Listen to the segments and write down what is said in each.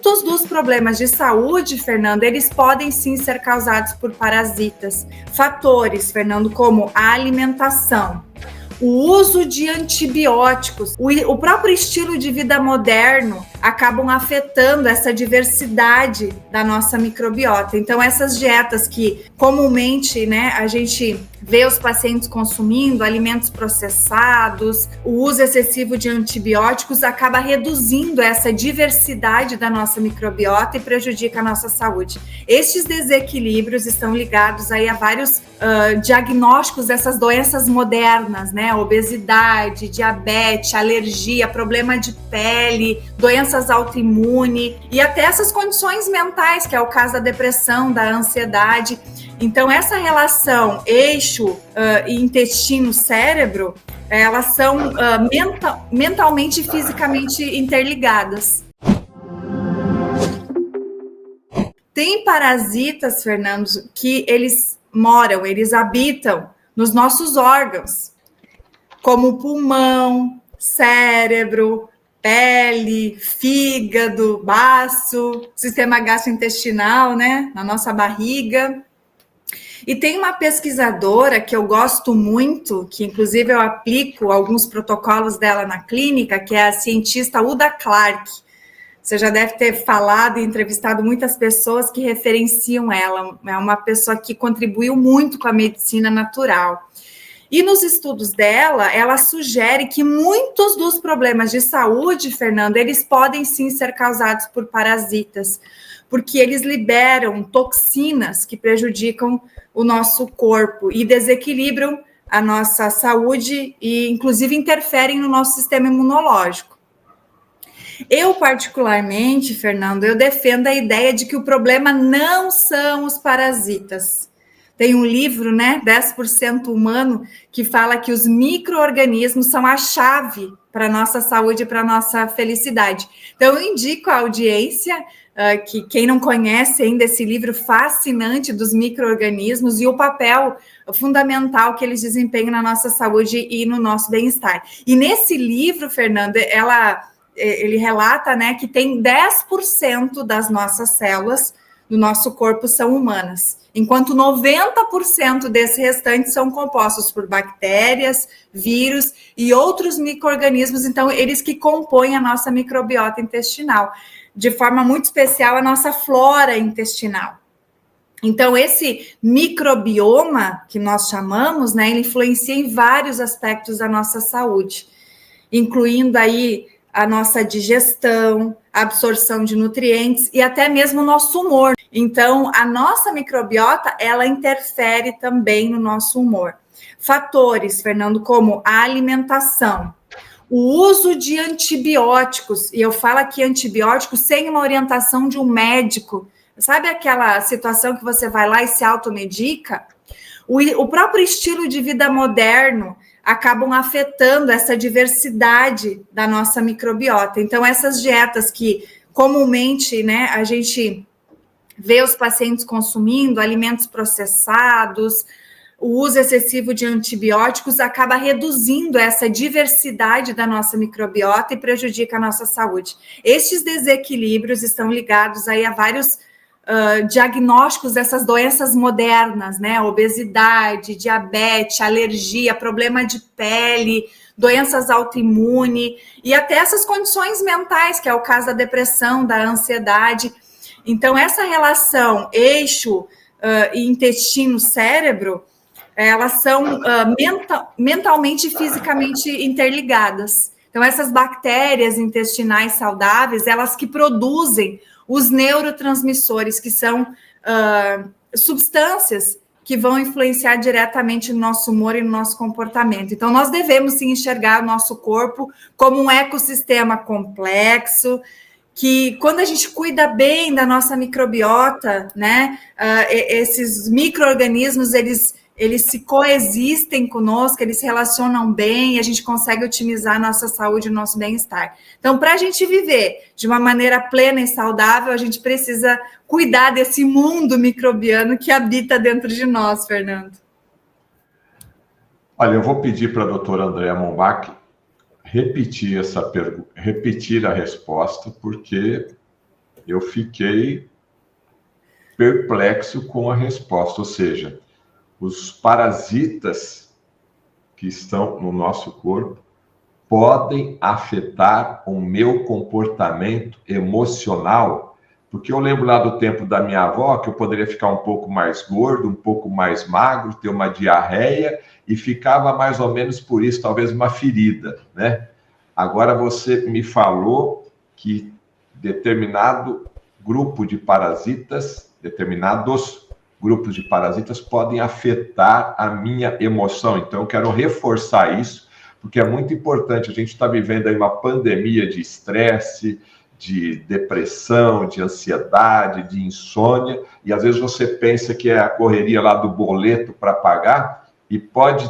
Muitos dos problemas de saúde, Fernando, eles podem sim ser causados por parasitas. Fatores, Fernando, como a alimentação, o uso de antibióticos, o próprio estilo de vida moderno acabam afetando essa diversidade da nossa microbiota. Então, essas dietas que comumente, né, a gente vê os pacientes consumindo, alimentos processados, o uso excessivo de antibióticos acaba reduzindo essa diversidade da nossa microbiota e prejudica a nossa saúde. Estes desequilíbrios estão ligados aí a vários diagnósticos dessas doenças modernas, né? Obesidade, diabetes, alergia, problema de pele, doenças autoimunes e até essas condições mentais, que é o caso da depressão, da ansiedade. Então, essa relação eixo e intestino-cérebro, elas são mentalmente e fisicamente interligadas. Tem parasitas, Fernando, que eles habitam nos nossos órgãos, como pulmão, cérebro, pele, fígado, baço, sistema gastrointestinal, né, na nossa barriga. E tem uma pesquisadora que eu gosto muito, que inclusive eu aplico alguns protocolos dela na clínica, que é a cientista Uda Clark. Você já deve ter falado e entrevistado muitas pessoas que referenciam ela. É uma pessoa que contribuiu muito com a medicina natural. E nos estudos dela, ela sugere que muitos dos problemas de saúde, Fernando, eles podem sim ser causados por parasitas, porque eles liberam toxinas que prejudicam o nosso corpo e desequilibram a nossa saúde e, inclusive, interferem no nosso sistema imunológico. Eu, particularmente, Fernando, eu defendo a ideia de que o problema não são os parasitas. Tem um livro, né, 10% Humano, que fala que os micro-organismos são a chave para a nossa saúde e para a nossa felicidade. Então, eu indico à audiência que quem não conhece ainda esse livro fascinante dos micro-organismos e o papel fundamental que eles desempenham na nossa saúde e no nosso bem-estar. E nesse livro, Fernando, ele relata, né, que tem 10% das nossas células do nosso corpo são humanas, enquanto 90% desse restante são compostos por bactérias, vírus e outros micro-organismos, então eles que compõem a nossa microbiota intestinal, de forma muito especial a nossa flora intestinal. Então, esse microbioma que nós chamamos, né, ele influencia em vários aspectos da nossa saúde, incluindo aí a nossa digestão, a absorção de nutrientes e até mesmo o nosso humor. Então, a nossa microbiota, ela interfere também no nosso humor. Fatores, Fernando, como a alimentação, o uso de antibióticos, e eu falo aqui antibióticos sem uma orientação de um médico. Sabe aquela situação que você vai lá e se automedica? O próprio estilo de vida moderno acabam afetando essa diversidade da nossa microbiota. Então, essas dietas que comumente, né, a gente vê os pacientes consumindo, alimentos processados, o uso excessivo de antibióticos acaba reduzindo essa diversidade da nossa microbiota e prejudica a nossa saúde. Estes desequilíbrios estão ligados aí a vários diagnósticos dessas doenças modernas, né? Obesidade, diabetes, alergia, problema de pele, doenças autoimunes e até essas condições mentais, que é o caso da depressão, da ansiedade. Então, essa relação eixo e intestino-cérebro, elas são mentalmente e fisicamente interligadas. Então, essas bactérias intestinais saudáveis, elas que produzem os neurotransmissores, que são substâncias que vão influenciar diretamente no nosso humor e no nosso comportamento. Então, nós devemos sim enxergar o nosso corpo como um ecossistema complexo, que quando a gente cuida bem da nossa microbiota, né, esses micro-organismos, eles se coexistem conosco, eles se relacionam bem e a gente consegue otimizar a nossa saúde e o nosso bem-estar. Então, para a gente viver de uma maneira plena e saudável, a gente precisa cuidar desse mundo microbiano que habita dentro de nós, Fernando. Olha, eu vou pedir para a doutora Andréa Mombach repetir essa pergunta, repetir a resposta, porque eu fiquei perplexo com a resposta, ou seja, os parasitas que estão no nosso corpo podem afetar o meu comportamento emocional, porque eu lembro lá do tempo da minha avó que eu poderia ficar um pouco mais gordo, um pouco mais magro, ter uma diarreia e ficava mais ou menos por isso, talvez uma ferida, né? Agora você me falou que determinados grupos de parasitas podem afetar a minha emoção. Então, eu quero reforçar isso, porque é muito importante. A gente está vivendo aí uma pandemia de estresse, de depressão, de ansiedade, de insônia, e às vezes você pensa que é a correria lá do boleto para pagar, e pode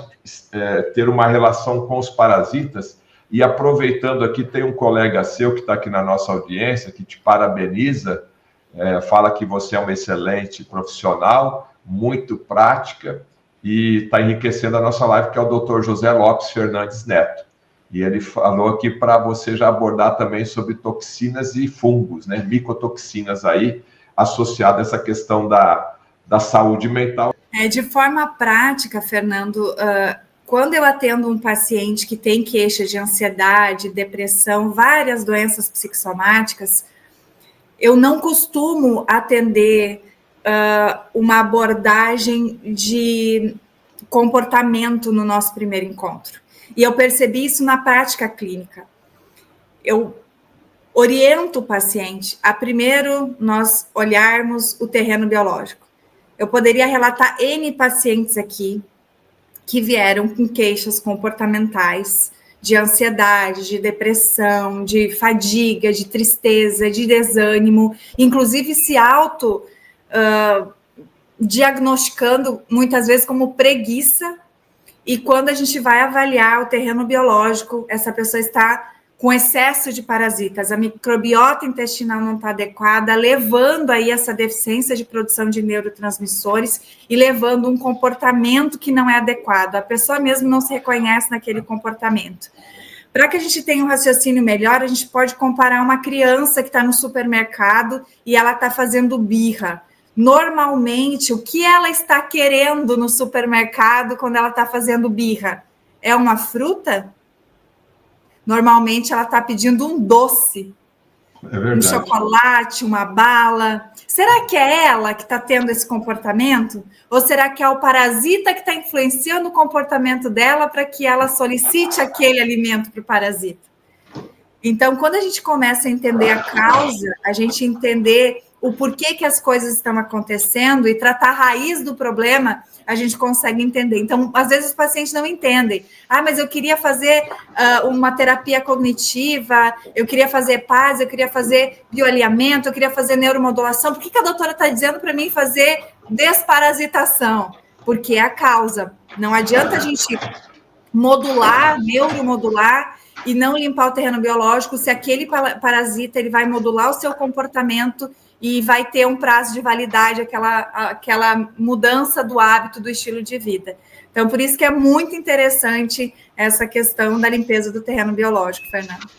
ter uma relação com os parasitas. E aproveitando aqui, tem um colega seu que está aqui na nossa audiência, que te parabeniza, fala que você é uma excelente profissional, muito prática, e está enriquecendo a nossa live, que é o Dr. José Lopes Fernandes Neto. E ele falou aqui para você já abordar também sobre toxinas e fungos, né? Micotoxinas aí, associadas a essa questão da saúde mental. De forma prática, Fernando, quando eu atendo um paciente que tem queixa de ansiedade, depressão, várias doenças psicossomáticas, eu não costumo atender uma abordagem de comportamento no nosso primeiro encontro. E eu percebi isso na prática clínica. Eu oriento o paciente a primeiro nós olharmos o terreno biológico. Eu poderia relatar N pacientes aqui que vieram com queixas comportamentais, de ansiedade, de depressão, de fadiga, de tristeza, de desânimo, inclusive se diagnosticando muitas vezes como preguiça. E quando a gente vai avaliar o terreno biológico, essa pessoa está com excesso de parasitas, a microbiota intestinal não está adequada, levando aí essa deficiência de produção de neurotransmissores e levando um comportamento que não é adequado. A pessoa mesmo não se reconhece naquele comportamento. Para que a gente tenha um raciocínio melhor, a gente pode comparar uma criança que está no supermercado e ela está fazendo birra. Normalmente, o que ela está querendo no supermercado quando ela está fazendo birra? É uma fruta? Normalmente, ela está pedindo um doce. É verdade. Um chocolate, uma bala. Será que é ela que está tendo esse comportamento? Ou será que é o parasita que está influenciando o comportamento dela para que ela solicite aquele alimento para o parasita? Então, quando a gente começa a entender a causa, a gente entender o porquê que as coisas estão acontecendo e tratar a raiz do problema, a gente consegue entender. Então, às vezes os pacientes não entendem. Mas eu queria fazer uma terapia cognitiva, eu queria fazer paz, eu queria fazer bioalinhamento, eu queria fazer neuromodulação. Por que a doutora está dizendo para mim fazer desparasitação? Porque é a causa. Não adianta a gente modular, neuromodular, e não limpar o terreno biológico se aquele parasita ele vai modular o seu comportamento e vai ter um prazo de validade, aquela mudança do hábito, do estilo de vida. Então, por isso que é muito interessante essa questão da limpeza do terreno biológico, Fernando.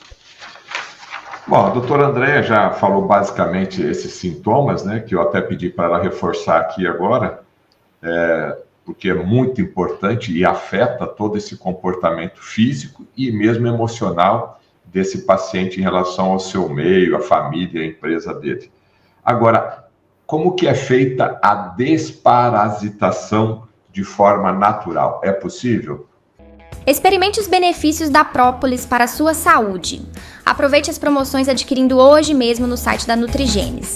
Bom, a doutora Andréia já falou basicamente esses sintomas, né, que eu até pedi para ela reforçar aqui agora, porque é muito importante e afeta todo esse comportamento físico e mesmo emocional desse paciente em relação ao seu meio, a família, a empresa dele. Agora, como que é feita a desparasitação de forma natural? É possível? Experimente os benefícios da própolis para a sua saúde. Aproveite as promoções adquirindo hoje mesmo no site da Nutrigênese.